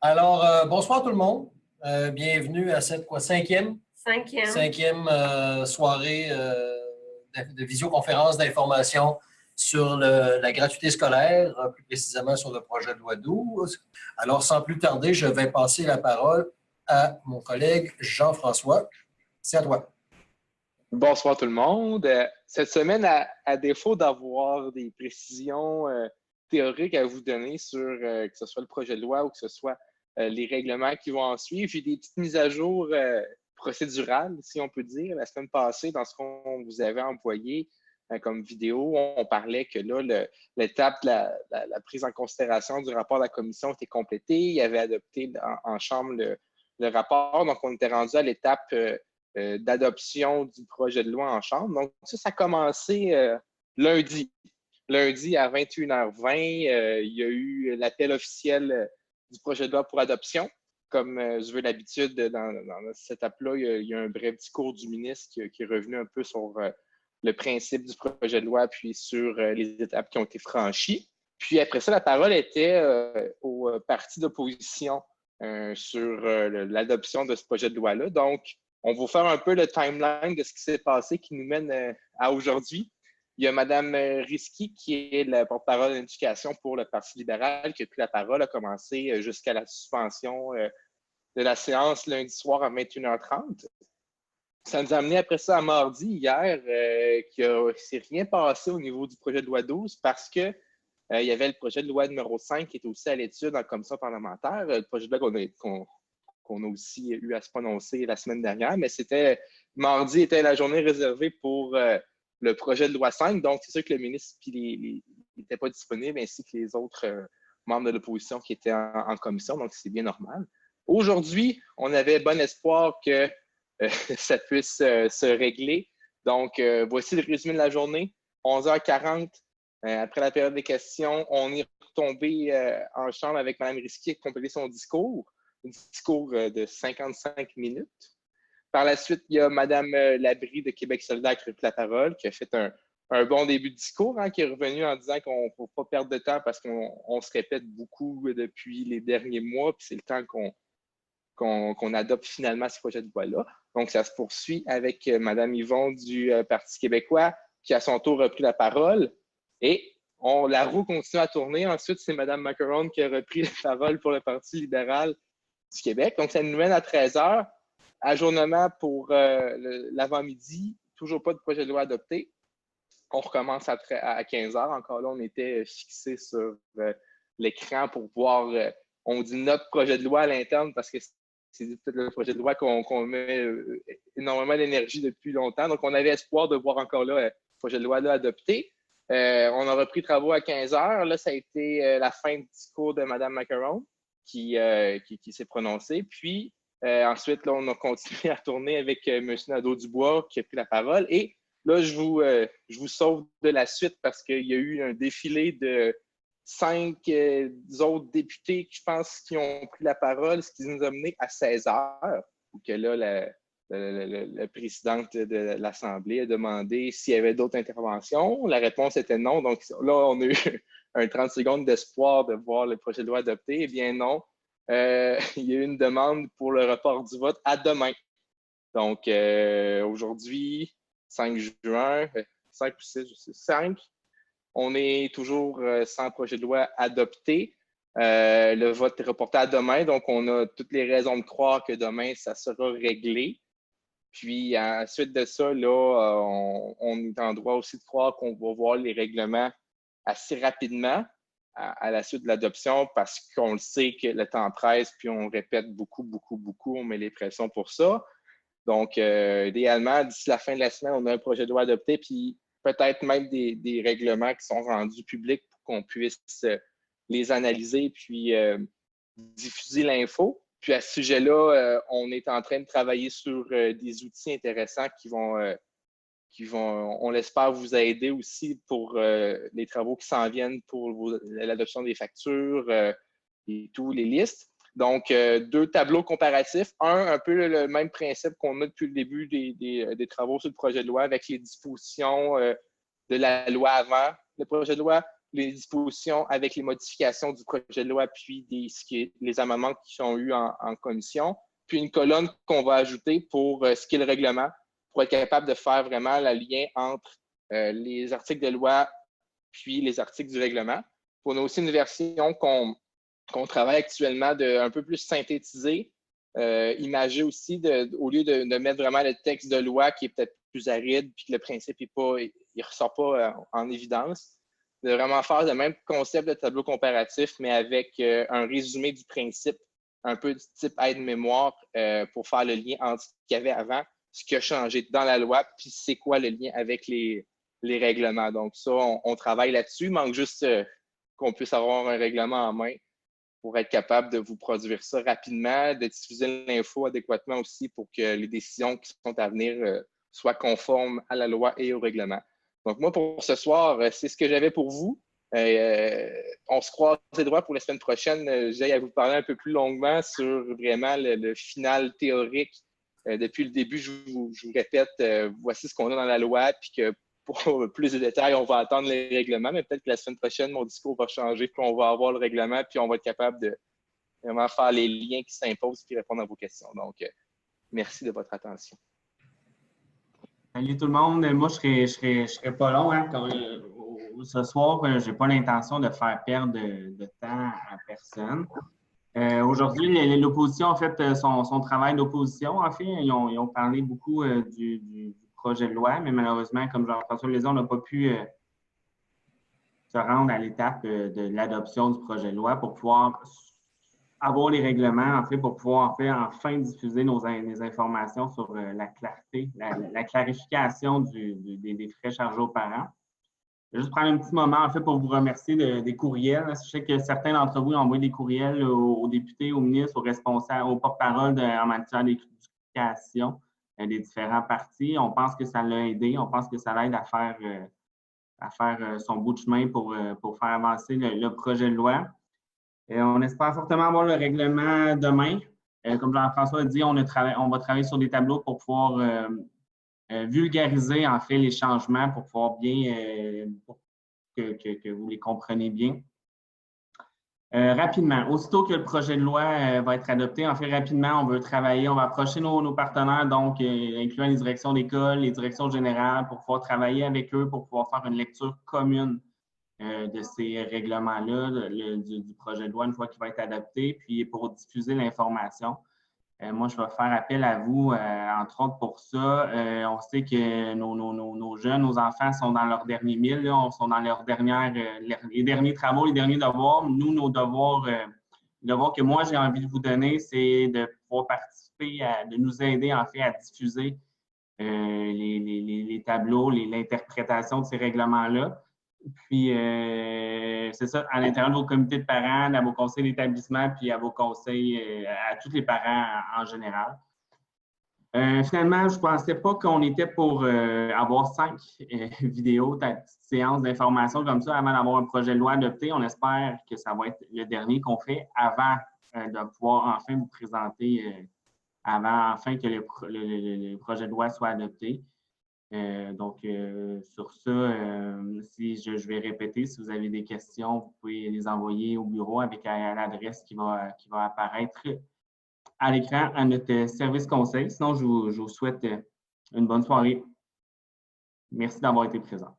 Bonsoir tout le monde. Bienvenue à cette cinquième soirée de visioconférence d'information sur la gratuité scolaire, plus précisément sur le projet de loi 12. Alors, sans plus tarder, je vais passer la parole à mon collègue Jean-François. C'est à toi. Bonsoir tout le monde. Cette semaine, à défaut d'avoir des précisions théoriques à vous donner sur que ce soit le projet de loi ou que ce soit les règlements qui vont en suivre, j'ai des petites mises à jour procédurales, si on peut dire. La semaine passée, dans ce qu'on vous avait envoyé comme vidéo, on parlait que là, l'étape de la prise en considération du rapport de la commission était complétée. Il avait adopté en Chambre le rapport. Donc, on était rendu à l'étape d'adoption du projet de loi en Chambre. Donc, ça a commencé lundi. Lundi à 21h20, il y a eu l'appel officiel du projet de loi pour adoption. Comme je veux l'habitude, dans cette étape-là, il y a un bref discours du ministre qui est revenu un peu sur le principe du projet de loi, puis sur les étapes qui ont été franchies. Puis après ça, la parole était au parti d'opposition sur l'adoption de ce projet de loi-là. Donc, on va vous faire un peu le timeline de ce qui s'est passé qui nous mène à aujourd'hui. Il y a Mme Risky, qui est la porte-parole de l'éducation pour le Parti libéral, qui a pris la parole, a commencé jusqu'à la suspension de la séance lundi soir à 21h30. Ça nous a amené après ça à mardi, hier, qu'il ne s'est rien passé au niveau du projet de loi 12 parce que il y avait le projet de loi numéro 5 qui était aussi à l'étude en commission parlementaire. Le projet de loi qu'on a aussi eu à se prononcer la semaine dernière, mais mardi était la journée réservée pour le projet de loi 5, donc c'est sûr que le ministre n'était pas disponible, ainsi que les autres membres de l'opposition qui étaient en commission, donc c'est bien normal. Aujourd'hui, on avait bon espoir que ça puisse se régler. Donc, voici le résumé de la journée. 11h40, après la période des questions, on est retombé en chambre avec Mme Risky qui a complété son discours. Un discours de 55 minutes. Par la suite, il y a Mme Labrie de Québec solidaire qui a pris la parole, qui a fait un bon début de discours, qui est revenu en disant qu'on ne faut pas perdre de temps parce qu'on se répète beaucoup depuis les derniers mois, puis c'est le temps qu'on adopte finalement ce projet de loi-là. Donc, ça se poursuit avec Mme Yvon du Parti québécois, qui à son tour a pris la parole. Et la roue continue à tourner. Ensuite, c'est Mme Macaron qui a repris la parole pour le Parti libéral du Québec. Donc, ça nous mène à 13h. Ajournement pour l'avant-midi. Toujours pas de projet de loi adopté. On recommence à 15h. Encore là, on était fixé sur l'écran pour voir, on dit notre projet de loi à l'interne parce que c'est peut-être le projet de loi qu'on met énormément d'énergie depuis longtemps. Donc, on avait espoir de voir encore là le projet de loi là, adopté. On a repris travaux à 15h. Là, ça a été la fin du discours de Mme Macaron qui s'est prononcée. Puis, ensuite, là, on a continué à tourner avec M. Nadeau-Dubois qui a pris la parole. Et là, je vous sauve de la suite parce qu'il y a eu un défilé de 5 autres députés, je pense, qui ont pris la parole, ce qui nous a mené à 16h, où que là, la présidente de l'Assemblée a demandé s'il y avait d'autres interventions. La réponse était non. Donc là, on a eu un 30 secondes d'espoir de voir le projet de loi adopté. Eh bien non. Il y a eu une demande pour le report du vote à demain. Donc aujourd'hui, 5 juin, 5 ou 6, je sais, 5, on est toujours sans projet de loi adopté. Le vote est reporté à demain, donc on a toutes les raisons de croire que demain, ça sera réglé. Puis, ensuite de ça, là, on est en droit aussi de croire qu'on va voir les règlements assez rapidement à la suite de l'adoption parce qu'on le sait que le temps presse, puis on répète beaucoup, on met les pressions pour ça. Donc, idéalement, d'ici la fin de la semaine, on a un projet de loi adopté, puis peut-être même des règlements qui sont rendus publics pour qu'on puisse les analyser puis diffuser l'info. Puis à ce sujet-là, on est en train de travailler sur des outils intéressants qui vont, on l'espère, vous aider aussi pour les travaux qui s'en viennent pour l'adoption des factures et tous les listes. Donc, 2 tableaux comparatifs. Un peu le même principe qu'on a depuis le début des travaux sur le projet de loi avec les dispositions de la loi avant le projet de loi, les dispositions avec les modifications du projet de loi, puis les amendements qui sont eus en commission, puis une colonne qu'on va ajouter pour ce qui est le règlement, pour être capable de faire vraiment le lien entre les articles de loi puis les articles du règlement. On a aussi une version qu'on travaille actuellement un peu plus synthétisée, imagée aussi, au lieu de mettre vraiment le texte de loi qui est peut-être plus aride, puis que le principe ne ressort pas en évidence, de vraiment faire le même concept de tableau comparatif, mais avec un résumé du principe, un peu du type aide-mémoire pour faire le lien entre ce qu'il y avait avant, ce qui a changé dans la loi, puis c'est quoi le lien avec les règlements. Donc ça, on travaille là-dessus. Il manque juste qu'on puisse avoir un règlement en main pour être capable de vous produire ça rapidement, de diffuser l'info adéquatement aussi pour que les décisions qui sont à venir soient conformes à la loi et au règlement. Donc moi, pour ce soir, c'est ce que j'avais pour vous. On se croise les doigts pour la semaine prochaine. J'ai à vous parler un peu plus longuement sur vraiment le final théorique. Depuis le début, je vous répète, voici ce qu'on a dans la loi, puis que pour plus de détails, on va attendre les règlements, mais peut-être que la semaine prochaine, mon discours va changer, puis on va avoir le règlement, puis on va être capable de vraiment faire les liens qui s'imposent puis répondre à vos questions. Donc, merci de votre attention. Salut tout le monde. Moi, je serai pas long. Hein, ce soir, je n'ai pas l'intention de faire perdre de temps à personne. Aujourd'hui, l'opposition a fait son travail d'opposition. En fait, ils ont parlé beaucoup du projet de loi, mais malheureusement, comme Jean-François le disait, on n'a pas pu se rendre à l'étape de l'adoption du projet de loi pour pouvoir avoir les règlements, en fait, pour pouvoir enfin diffuser les informations sur la clarté, la clarification des frais chargés aux parents. Je vais juste prendre un petit moment, en fait, pour vous remercier des courriels. Je sais que certains d'entre vous ont envoyé des courriels aux députés, aux ministres, aux responsables, aux porte-parole en matière d'éducation des différents partis. On pense que ça l'a aidé. On pense que ça l'aide à faire son bout de chemin pour faire avancer le projet de loi. On espère fortement avoir le règlement demain. Comme Jean-François a dit, on va travailler sur des tableaux pour pouvoir vulgariser en fait les changements pour pouvoir bien pour que vous les compreniez bien. Rapidement, aussitôt que le projet de loi va être adopté, en fait, rapidement, on va approcher nos partenaires, donc incluant les directions d'école, les directions générales, pour pouvoir travailler avec eux, pour pouvoir faire une lecture commune de ces règlements-là, du projet de loi une fois qu'il va être adopté, puis pour diffuser l'information. Moi, je vais faire appel à vous, entre autres, pour ça. On sait que nos jeunes, nos enfants sont dans leur dernier mille, là, sont dans les derniers travaux, les derniers devoirs. Nous, nos devoirs, le devoir que moi, j'ai envie de vous donner, c'est de pouvoir participer, de nous aider, en fait, à diffuser les tableaux, l'interprétation de ces règlements-là. Puis, c'est ça, à l'intérieur de vos comités de parents, à vos conseils d'établissement, puis à vos conseils, à tous les parents en général. Finalement, je ne pensais pas qu'on était pour avoir 5 vidéos, séances d'information comme ça avant d'avoir un projet de loi adopté. On espère que ça va être le dernier qu'on fait avant de pouvoir enfin vous présenter, avant enfin que le projet de loi soit adopté. Donc, sur ça, si je vais répéter, si vous avez des questions, vous pouvez les envoyer au bureau avec l'adresse qui va apparaître à l'écran à notre service conseil. Sinon, je vous souhaite une bonne soirée. Merci d'avoir été présent.